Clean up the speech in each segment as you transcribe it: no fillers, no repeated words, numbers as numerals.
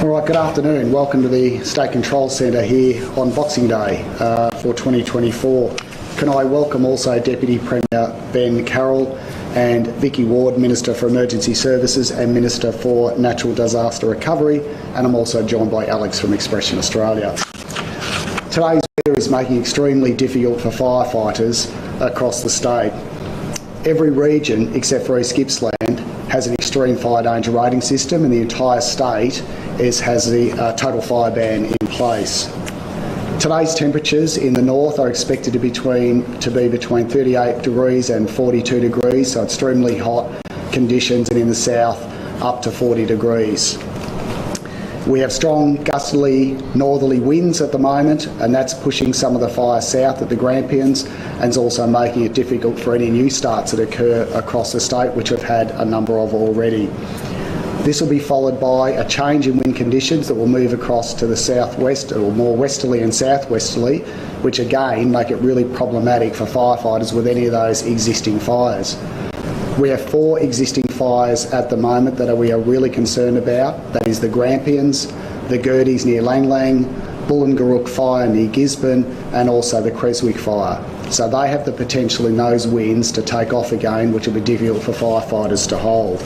All right, good afternoon. Welcome to the State Control Centre here on Boxing Day for 2024. Can I welcome also Deputy Premier Ben Carroll and Vicky Ward, Minister for Emergency Services and Minister for Natural Disaster Recovery, and I'm also joined by Alex from Expression Australia. Today's weather is making it extremely difficult for firefighters across the state. Every region except for East Gippsland has an extreme fire danger rating system, and the entire state has the total fire ban in place. Today's temperatures in the north are expected to be between 38 degrees and 42 degrees, so extremely hot conditions, and in the south up to 40 degrees. We have strong gusterly northerly winds at the moment, and that's pushing some of the fire south at the Grampians, and is also making it difficult for any new starts that occur across the state, which we've had a number of already. This will be followed by a change in wind conditions that will move across to the southwest, or more westerly and southwesterly, which again make it really problematic for firefighters with any of those existing fires. We have 4 existing fires at the moment that we are really concerned about. That is the Grampians, the Gerties near Lang Lang, Bullingarook fire near Gisborne, and also the Creswick fire. So they have the potential in those winds to take off again, which will be difficult for firefighters to hold.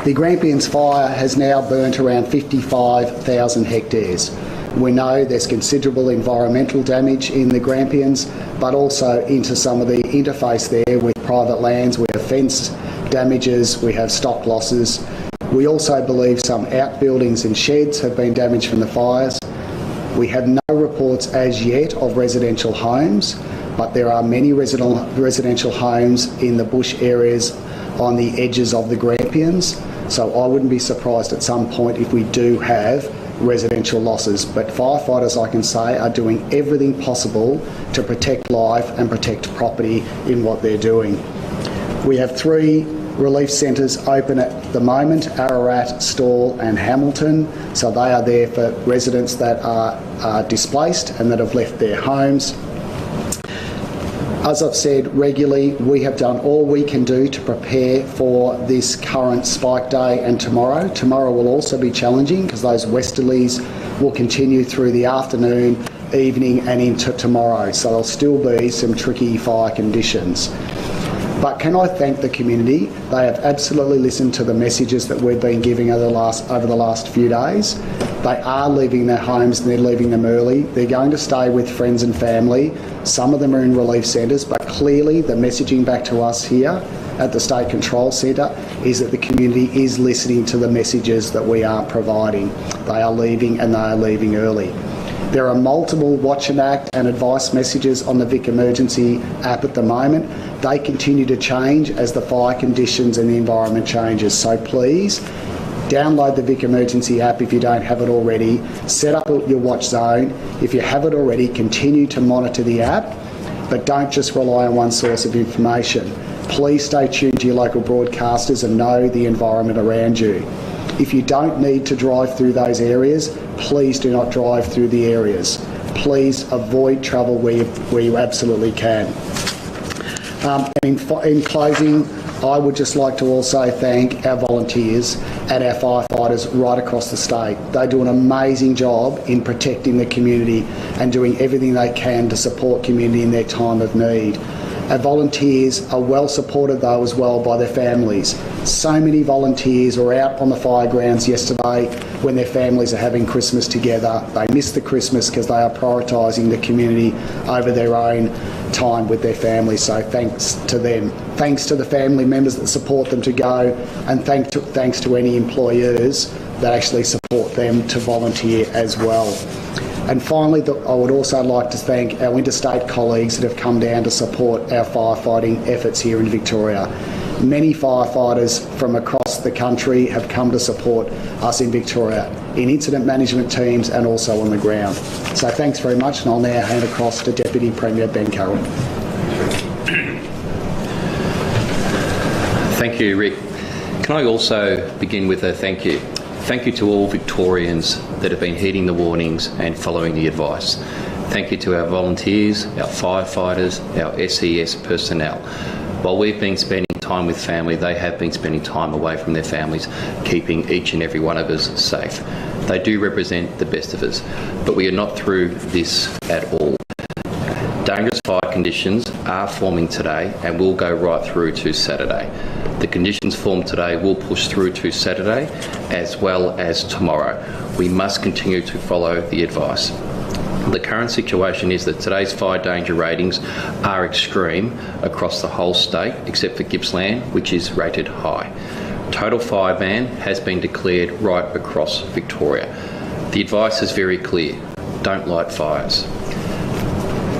The Grampians fire has now burnt around 55,000 hectares. We know there's considerable environmental damage in the Grampians, but also into some of the interface there with private lands. We have fence damages, we have stock losses. We also believe some outbuildings and sheds have been damaged from the fires. We have no reports as yet of residential homes, but there are many residential homes in the bush areas on the edges of the Grampians, so I wouldn't be surprised at some point if we do have residential losses. But firefighters, I can say, are doing everything possible to protect life and protect property in what they're doing. We have 3 relief centres open at the moment: Ararat, Stawell and Hamilton. So they are there for residents that are displaced and that have left their homes. As I've said regularly, we have done all we can do to prepare for this current spike day and tomorrow. Tomorrow will also be challenging because those westerlies will continue through the afternoon, evening and into tomorrow. So there'll still be some tricky fire conditions. But can I thank the community? They have absolutely listened to the messages that we've been giving over the last few days. They are leaving their homes and they're leaving them early. They're going to stay with friends and family. Some of them are in relief centres, but clearly the messaging back to us here at the State Control Centre is that the community is listening to the messages that we are providing. They are leaving, and they are leaving early. There are multiple Watch and Act and advice messages on the Vic Emergency app at the moment. They continue to change as the fire conditions and the environment changes. So please, download the Vic Emergency app if you don't have it already. Set up your watch zone. If you have it already, continue to monitor the app, but don't just rely on one source of information. Please stay tuned to your local broadcasters and know the environment around you. If you don't need to drive through those areas, please do not drive through the areas. Please avoid travel where you absolutely can. In closing, I would just like to also thank our volunteers and our firefighters right across the state. They do an amazing job in protecting the community and doing everything they can to support community in their time of need. Our volunteers are well supported though as well by their families. So many volunteers were out on the fire grounds yesterday when their families are having Christmas together. They miss the Christmas because they are prioritising the community over their own time with their families, so thanks to them. Thanks to the family members that support them to go, and thanks to any employers that actually support them to volunteer as well. And finally, I would also like to thank our interstate colleagues that have come down to support our firefighting efforts here in Victoria. Many firefighters from across the country have come to support us in Victoria, in incident management teams and also on the ground. So thanks very much, and I'll now hand across to Deputy Premier Ben Carroll. Thank you, Rick. Can I also begin with a thank you? Thank you to all Victorians that have been heeding the warnings and following the advice. Thank you to our volunteers, our firefighters, our SES personnel. While we've been spending time with family, they have been spending time away from their families, keeping each and every one of us safe. They do represent the best of us, but we are not through this at all. Dangerous fire conditions are forming today and will go right through to Saturday. The conditions formed today will push through to Saturday as well as tomorrow. We must continue to follow the advice. The current situation is that today's fire danger ratings are extreme across the whole state, except for Gippsland, which is rated high. Total fire ban has been declared right across Victoria. The advice is very clear: don't light fires.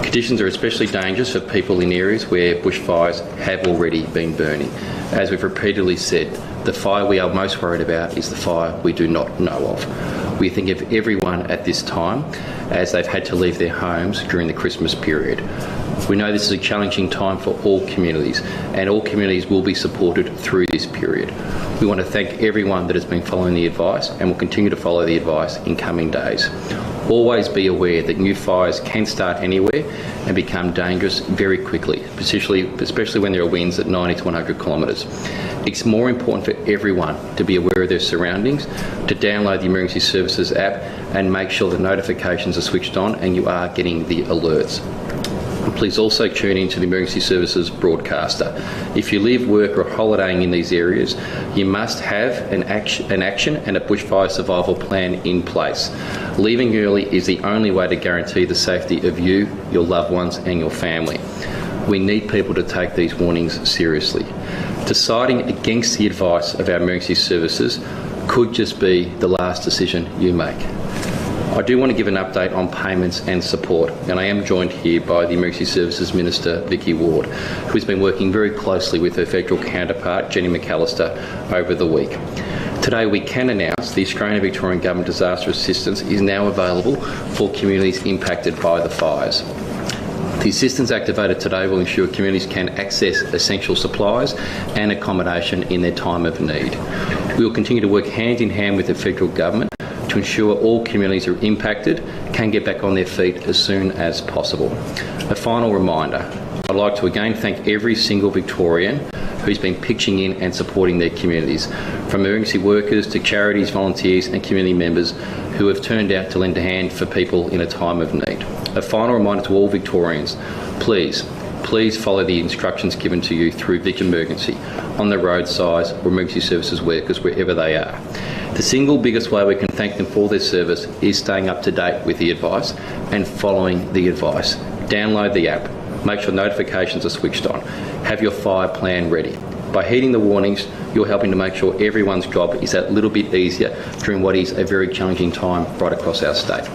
Conditions are especially dangerous for people in areas where bushfires have already been burning. As we've repeatedly said, the fire we are most worried about is the fire we do not know of. We think of everyone at this time as they've had to leave their homes during the Christmas period. We know this is a challenging time for all communities, and all communities will be supported through this period. We want to thank everyone that has been following the advice and will continue to follow the advice in coming days. Always be aware that new fires can start anywhere and become dangerous very quickly, especially when there are winds at 90 to 100 kilometres. It's more important for everyone to be aware of their surroundings, to download the Emergency Services app and make sure the notifications are switched on and you are getting the alerts. Please also tune into the Emergency Services broadcaster. If you live, work or holidaying in these areas, you must have an action and a bushfire survival plan in place. Leaving early is the only way to guarantee the safety of you, your loved ones and your family. We need people to take these warnings seriously. Deciding against the advice of our emergency services could just be the last decision you make. I do want to give an update on payments and support, and I am joined here by the Emergency Services Minister, Vicky Ward, who has been working very closely with her federal counterpart, Jenny McAllister, over the week. Today we can announce the Australian and Victorian Government Disaster Assistance is now available for communities impacted by the fires. The assistance activated today will ensure communities can access essential supplies and accommodation in their time of need. We will continue to work hand in hand with the federal government to ensure all communities who are impacted can get back on their feet as soon as possible. A final reminder, I'd like to again thank every single Victorian who's been pitching in and supporting their communities, from emergency workers to charities, volunteers and community members who have turned out to lend a hand for people in a time of need. A final reminder to all Victorians, please follow the instructions given to you through Vic Emergency, on the roadsides or emergency services workers wherever they are. The single biggest way we can thank them for their service is staying up to date with the advice and following the advice. Download the app, make sure notifications are switched on, have your fire plan ready. By heeding the warnings, you're helping to make sure everyone's job is that little bit easier during what is a very challenging time right across our state.